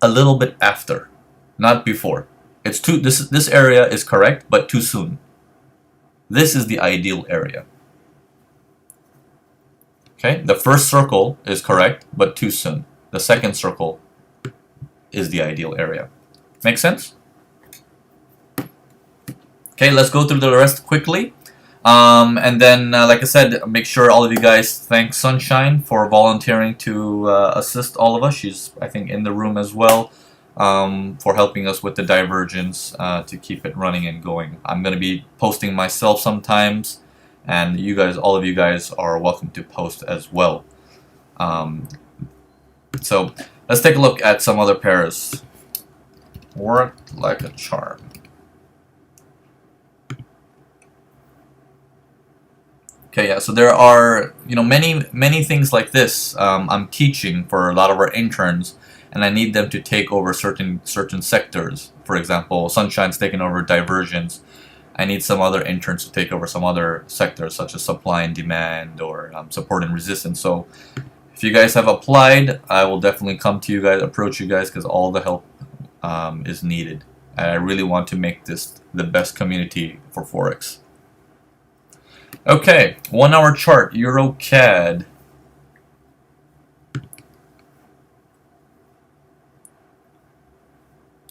a little bit after, not before. It's too. This area is correct, but too soon. This is the ideal area. Okay, the first circle is correct, but too soon. The second circle is the ideal area. Make sense? Okay, let's go through the rest quickly. And then, like I said, make sure all of you guys thank Sunshine for volunteering to assist all of us. She's, I think, in the room as well, for helping us with the divergence to keep it running and going. I'm going to be posting myself sometimes, and you guys, all of you guys, are welcome to post as well. So let's take a look at some other pairs. Worked like a charm. Okay, yeah, so there are, many things like this. I'm teaching for a lot of our interns, and I need them to take over certain sectors. For example, Sunshine's taking over divergence. I need some other interns to take over some other sectors, such as supply and demand or support and resistance. So if you guys have applied, I will definitely come to you guys, approach you guys, because all the help is needed. And I really want to make this the best community for Forex. Okay, 1 hour chart, Euro CAD.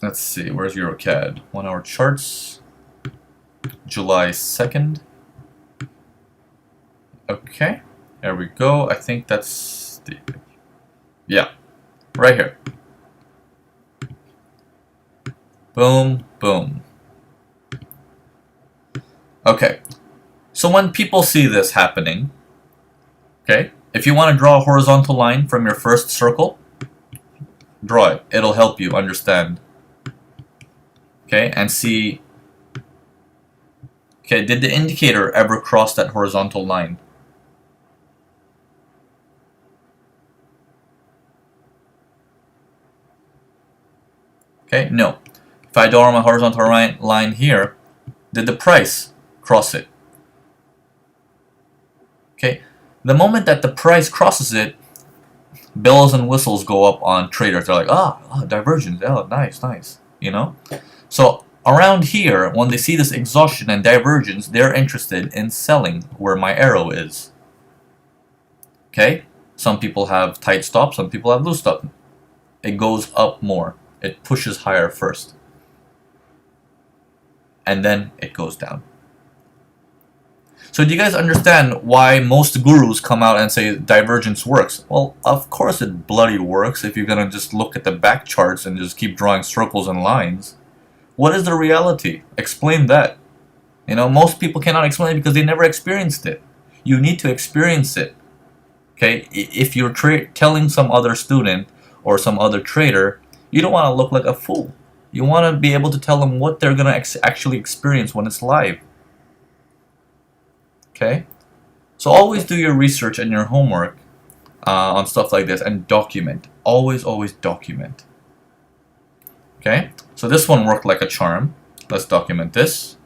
Let's see, where's Euro CAD? 1 hour charts, July 2nd. Okay, there we go. I think that's the, yeah, right here. Boom, boom. Okay. So when people see this happening, okay, if you want to draw a horizontal line from your first circle, draw it. It'll help you understand. Okay, and see, okay, did the indicator ever cross that horizontal line? Okay, no. If I draw my horizontal line here, did the price cross it? Okay, the moment that the price crosses it, bells and whistles go up on traders. They're like, divergence, nice, nice, So around here, when they see this exhaustion and divergence, they're interested in selling where my arrow is. Okay, some people have tight stops, some people have loose stop. It goes up more. It pushes higher first. And then it goes down. So do you guys understand why most gurus come out and say divergence works? Well, of course it bloody works if you're going to just look at the back charts and just keep drawing circles and lines. What is the reality? Explain that. Most people cannot explain it because they never experienced it. You need to experience it. Okay? If you're telling some other student or some other trader, you don't want to look like a fool. You want to be able to tell them what they're going to actually experience when it's live. Okay, so always do your research and your homework on stuff like this and document. Always document. Okay, so this one worked like a charm. Let's document this.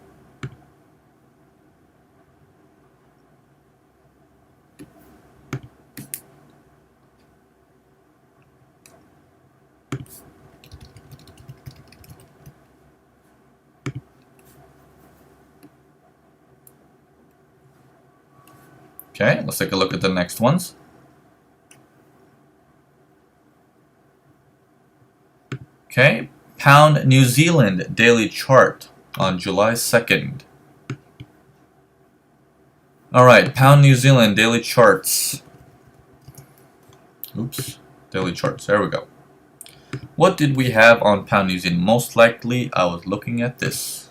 Okay, let's take a look at the next ones. Okay, Pound New Zealand daily chart on July 2nd. Alright, Pound New Zealand daily charts. Oops, daily charts, there we go. What did we have on Pound New Zealand? Most likely I was looking at this.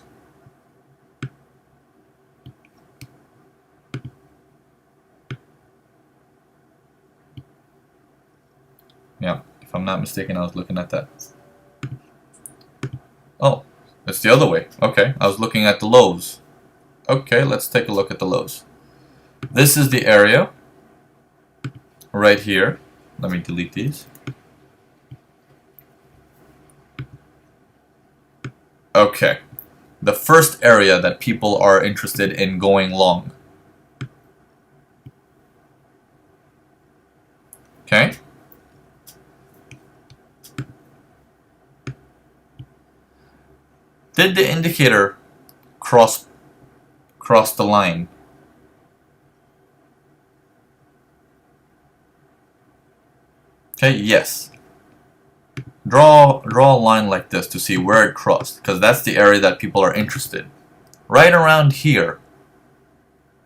Yeah, if I'm not mistaken, I was looking at that. Oh, it's the other way. Okay, I was looking at the lows. Okay, let's take a look at the lows. This is the area right here. Let me delete these. Okay, the first area that people are interested in going long. Okay? Did the indicator cross the line? Okay, yes. Draw a line like this to see where it crossed, because that's the area that people are interested. Right around here,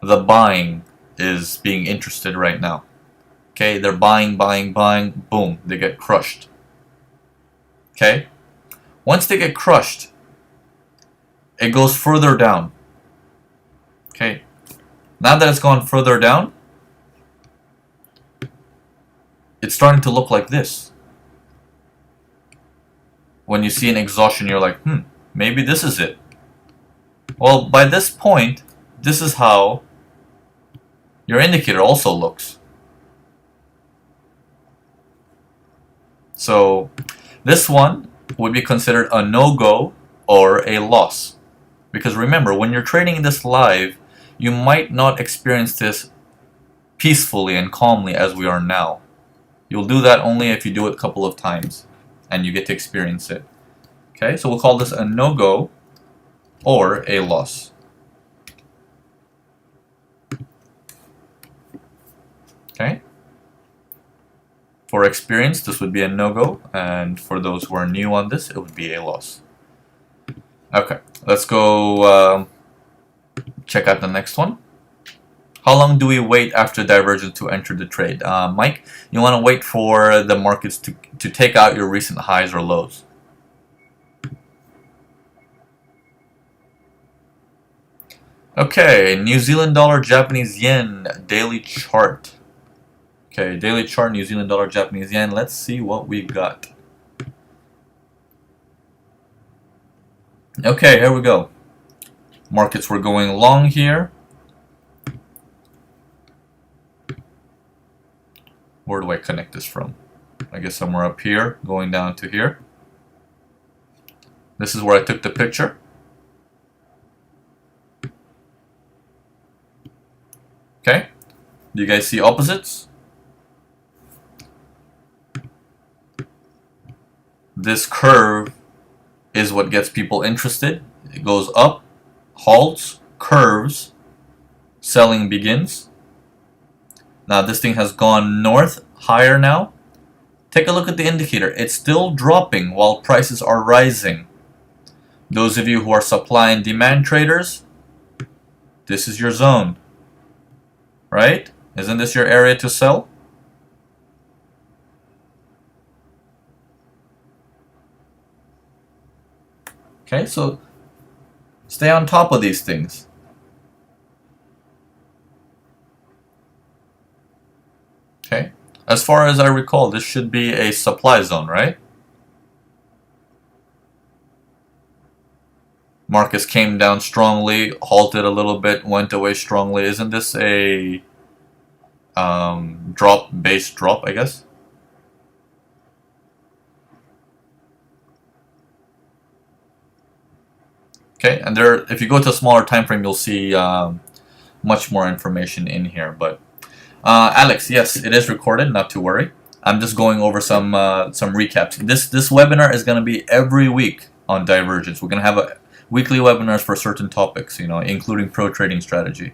the buying is being interested right now. Okay, they're buying, boom, they get crushed. Okay? Once they get crushed, it goes further down. Okay? Now that it's gone further down, it's starting to look like this. When you see an exhaustion, you're like, maybe this is it. Well, by this point, this is how your indicator also looks. So, this one would be considered a no-go or a loss. Because remember, when you're trading this live, you might not experience this peacefully and calmly as we are now. You'll do that only if you do it a couple of times and you get to experience it. Okay, so we'll call this a no-go or a loss. Okay. For experience, this would be a no-go, and for those who are new on this, it would be a loss. Okay, let's go check out the next one. How long do we wait after divergence to enter the trade? Mike, you want to wait for the markets to take out your recent highs or lows. Okay, New Zealand dollar, Japanese yen, daily chart. Okay, daily chart, New Zealand dollar, Japanese yen. Let's see what we got. Okay, here we go. Markets were going long here. Where do I connect this from? I guess somewhere up here, going down to here. This is where I took the picture. Okay, do you guys see opposites? This curve is what gets people interested. It goes up, halts, curves, selling begins. Now this thing has gone north, higher now. Take a look at the indicator. It's still dropping while prices are rising. Those of you who are supply and demand traders, this is your zone. Right? Isn't this your area to sell? Okay, so stay on top of these things. Okay, as far as I recall, this should be a supply zone, right? Marcus came down strongly, halted a little bit, went away strongly. Isn't this a base drop, I guess? Okay, and there, if you go to a smaller time frame, you'll see much more information in here. But Alex, yes, it is recorded. Not to worry. I'm just going over some recaps. This webinar is going to be every week on Divergence. We're going to have weekly webinars for certain topics, including pro trading strategy.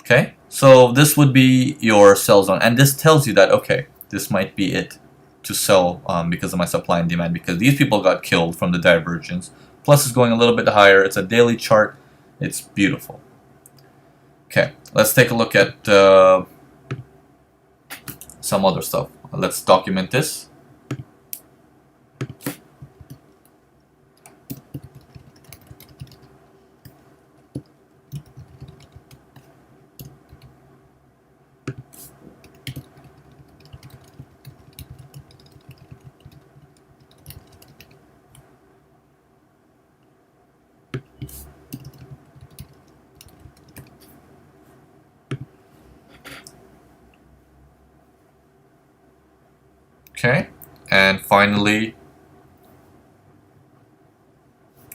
Okay, so this would be your sell zone, and this tells you that okay, this might be it to sell because of my supply and demand, because these people got killed from the divergence. Plus, it's going a little bit higher. It's a daily chart. It's beautiful. Okay, let's take a look at some other stuff. Let's document this. Okay, and finally,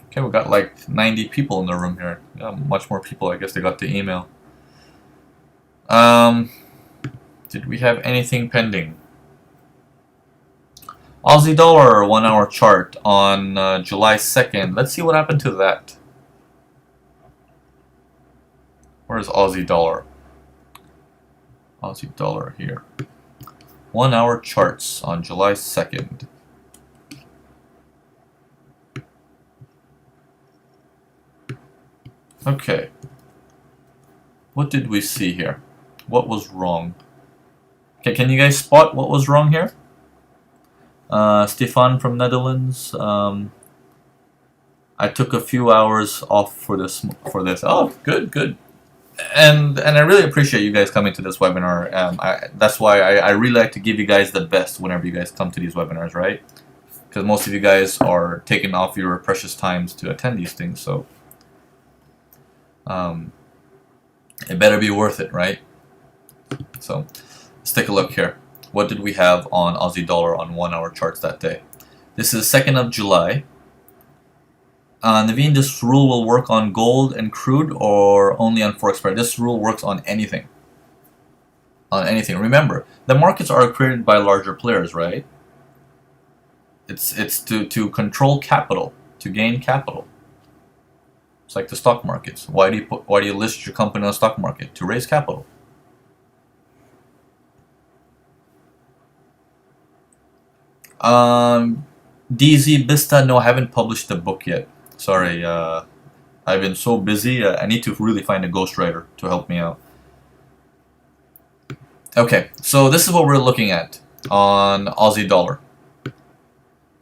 Okay, we got like 90 people in the room here. Yeah, much more people. I guess they got the email. Did we have anything pending? Aussie dollar 1 hour chart on July 2nd. Let's see what happened to that. Where's Aussie dollar? Aussie dollar here. 1 hour charts on July 2nd. Okay. What did we see here? What was wrong? Okay, can you guys spot what was wrong here? Stefan from Netherlands. I took a few hours off for this. Oh, good, good. And I really appreciate you guys coming to this webinar. That's why I really like to give you guys the best whenever you guys come to these webinars, right? Because most of you guys are taking off your precious times to attend these things, so it better be worth it, right? So let's take a look here. What did we have on Aussie dollar on 1 hour charts that day? This is 2nd of July. Naveen, this rule will work on gold and crude or only on Forex pair? This rule works on anything. On anything. Remember, the markets are created by larger players, right? It's to control capital, to gain capital. It's like the stock markets. Why do you list your company on the stock market? To raise capital. DZ Bista, no, I haven't published the book yet. Sorry, I've been so busy. I need to really find a ghostwriter to help me out. Okay, so this is what we're looking at on Aussie dollar.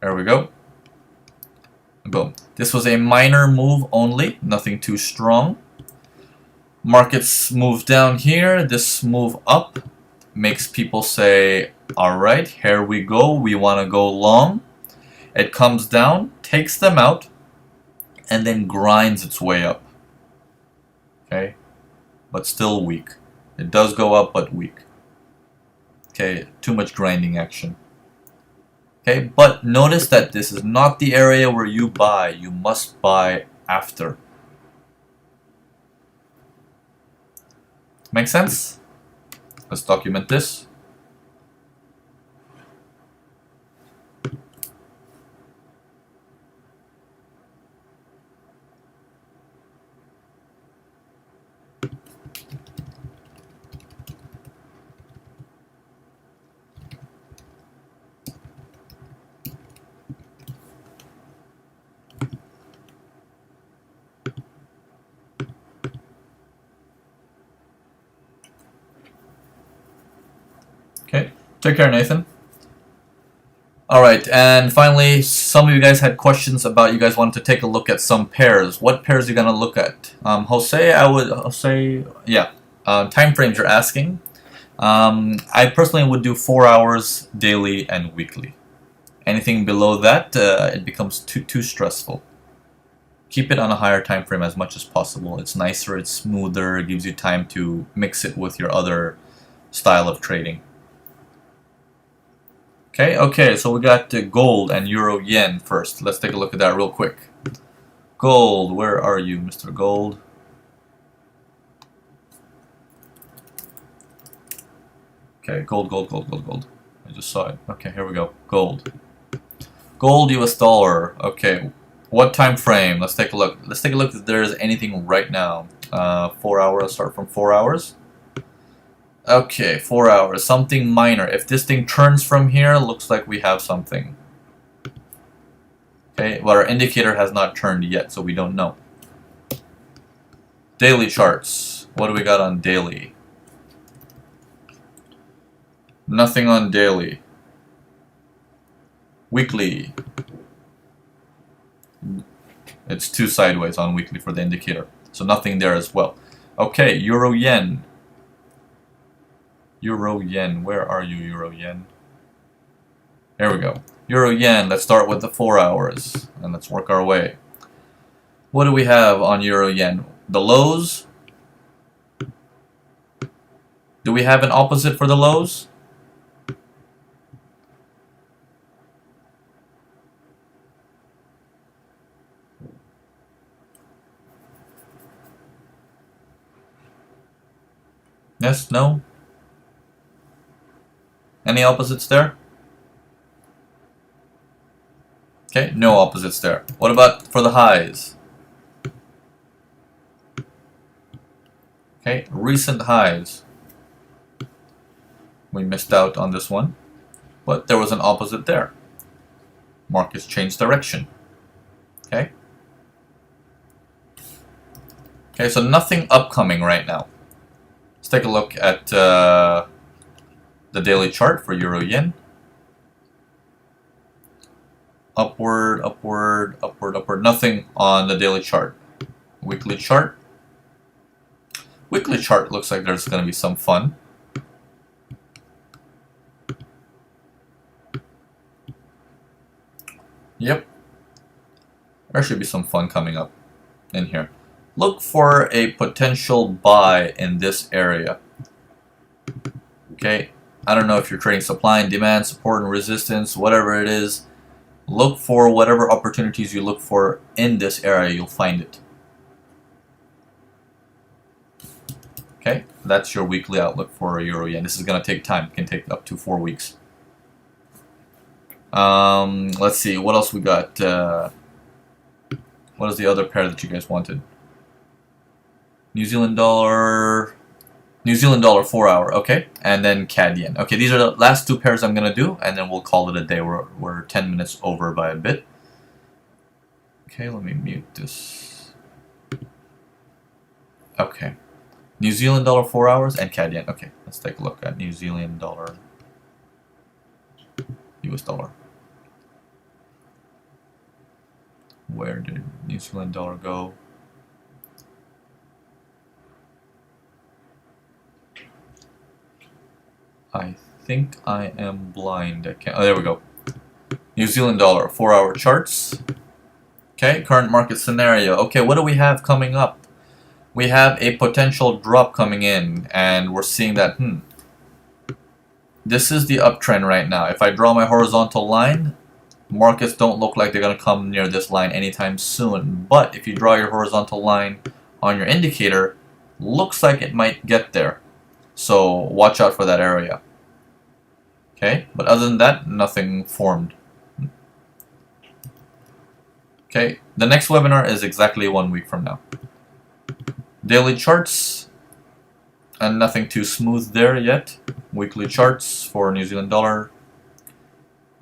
There we go. Boom. This was a minor move only, nothing too strong. Markets move down here. This move up makes people say, alright, here we go. We want to go long. It comes down, takes them out, and then grinds its way up. Okay? But still weak. It does go up, but weak. Okay, too much grinding action. Okay, but notice that this is not the area where you buy. You must buy after. Make sense? Let's document this. Okay, take care, Nathan. Alright, and finally, some of you guys had questions about you guys wanted to take a look at some pairs. What pairs are you going to look at? Jose, yeah, time frames you're asking. I personally would do 4 hours daily and weekly. Anything below that, it becomes too stressful. Keep it on a higher time frame as much as possible. It's nicer, it's smoother, it gives you time to mix it with your other style of trading. Okay, so we got gold and euro yen first. Let's take a look at that real quick. Gold, where are you, Mr. Gold? Okay, gold. I just saw it. Okay, here we go. Gold. Gold, US dollar. Okay, what time frame? Let's take a look. Let's take a look if there's anything right now. 4 hours, start from 4 hours. Okay, 4 hours, something minor. If this thing turns from here, looks like we have something. Okay, but our indicator has not turned yet, so we don't know. Daily charts. What do we got on daily? Nothing on daily. Weekly. It's too sideways on weekly for the indicator, so nothing there as well. Okay, euro yen. Euro yen, where are you, euro yen? There we go. Euro yen, let's start with the 4 hours and let's work our way. What do we have on euro yen? The lows? Do we have an opposite for the lows? Yes, no? Any opposites there? Okay, no opposites there. What about for the highs? Okay, recent highs. We missed out on this one, but there was an opposite there. Markets changed direction. Okay. Okay, so nothing upcoming right now. Let's take a look at the daily chart for Euro Yen. Upward, upward, upward, upward. Nothing on the daily chart. Weekly chart. Weekly chart looks like there's going to be some fun. Yep. There should be some fun coming up in here. Look for a potential buy in this area. Okay. I don't know if you're trading supply and demand, support and resistance, whatever it is. Look for whatever opportunities you look for in this area, you'll find it. Okay, that's your weekly outlook for Euro Yen. This is going to take time. It can take up to 4 weeks. Let's see, what else we got? What is the other pair that you guys wanted? New Zealand dollar 4 hour, okay, and then CAD yen. Okay, these are the last two pairs I'm gonna do, and then we'll call it a day. We're 10 minutes over by a bit. Okay, let me mute this. Okay, New Zealand dollar 4 hours and CAD yen. Okay, let's take a look at New Zealand dollar, US dollar. Where did New Zealand dollar go? I think I am blind. I can't. Oh, there we go. New Zealand dollar 4 hour charts. Okay, current market scenario. Okay, what do we have coming up? We have a potential drop coming in, and we're seeing that, this is the uptrend right now. If I draw my horizontal line, markets don't look like they're going to come near this line anytime soon. But if you draw your horizontal line on your indicator, looks like it might get there. So watch out for that area. Okay, but other than that, nothing formed. Okay, the next webinar is exactly 1 week from now. Daily charts, and nothing too smooth there yet. Weekly charts for New Zealand dollar,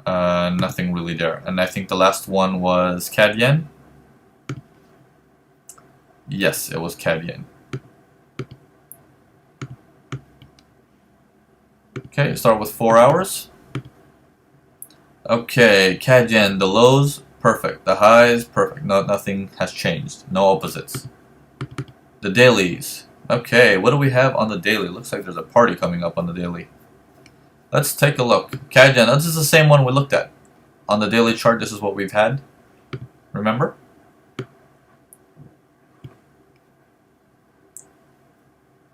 nothing really there. And I think the last one was CAD yen. Yes, it was CAD yen. Okay, start with 4 hours. Okay, CAD yen, the lows, perfect. The highs, perfect. No, nothing has changed. No opposites. The dailies. Okay, what do we have on the daily? Looks like there's a party coming up on the daily. Let's take a look. CAD yen, this is the same one we looked at. On the daily chart, this is what we've had. Remember?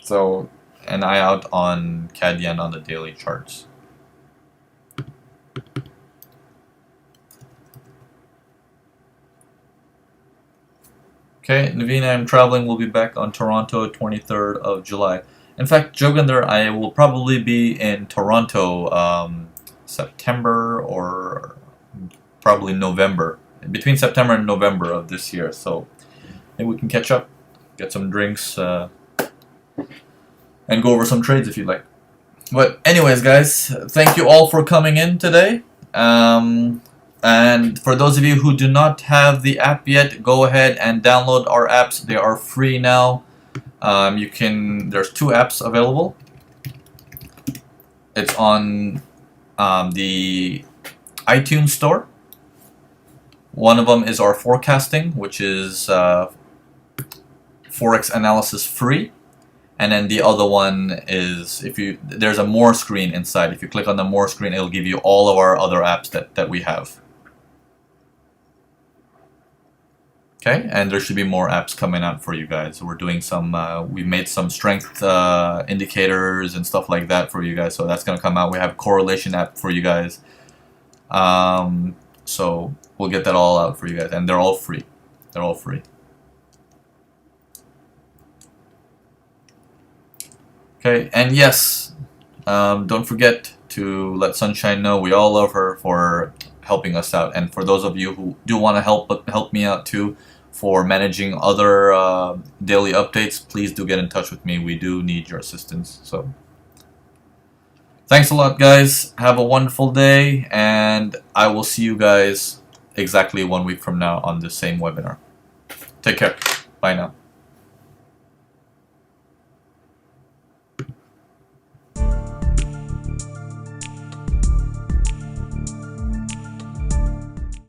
So, an eye out on CAD yen on the daily charts. Okay, Navina, I'm traveling. We'll be back on Toronto 23rd of July. In fact, Joginder, I will probably be in Toronto September or probably November. Between September and November of this year. So maybe we can catch up, get some drinks, and go over some trades if you'd like. But anyways, guys, thank you all for coming in today. And for those of you who do not have the app yet, go ahead and download our apps. They are free now. There's 2 apps available. It's on the iTunes store. One of them is our forecasting, which is Forex analysis free. And then the other one is, there's a more screen inside. If you click on the more screen, it'll give you all of our other apps that we have. Okay, and there should be more apps coming out for you guys. So we're doing some, we made some strength indicators and stuff like that for you guys. So that's going to come out. We have a correlation app for you guys. So we'll get that all out for you guys. And they're all free. They're all free. Okay, and yes, don't forget to let Sunshine know we all love her for helping us out, and for those of you who do want to help me out too for managing other daily updates, please do get in touch with me. We do need your assistance. So thanks a lot, guys. Have a wonderful day, and I will see you guys exactly 1 week from now on the same webinar. Take care. Bye now.